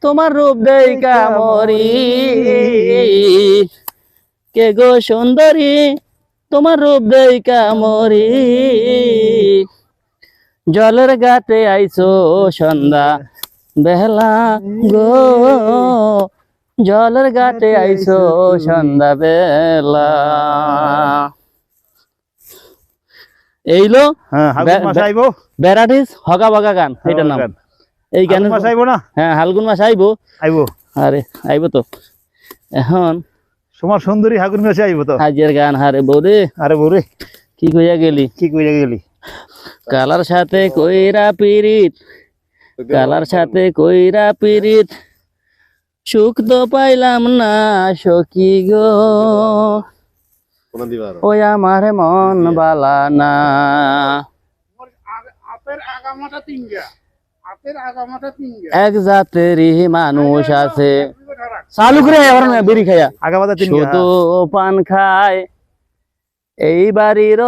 তোমার রূপ দেইকা মরি কে গো সুন্দরী তোমার রূপ দেইকা মরি জলের ঘাটে আইছো সন্ধ্যা বেলা গো জলের ঘাটে আইছো সন্ধ্যা বেলা এইলো হ্যাঁ হাগুন মাস আইবো ভ্যারাইটিস হগা বাগা গান এটার নাম এই গান মাস আইবো না হ্যাঁ হালগুন মাস আইবো আইবো আরে আইবো তো এখন তোমার সুন্দরী হাগুন মাসে আইবো তো হাজের গান হারে বৌরে আরে বৌরে কি কইয়া গেলি কি কইরা গেলি কালার সাথে কইরা পিরিত কালার সাথে কইরা পিরিত সুখ তো পাইলাম না সখী গো ওই আমার মন বালা না এক জাতেরই মানুষ আছে চালু করে এবার না বেরি খাইয়া আগাবাদা তিন শুধু পান খায় এই বাড়ির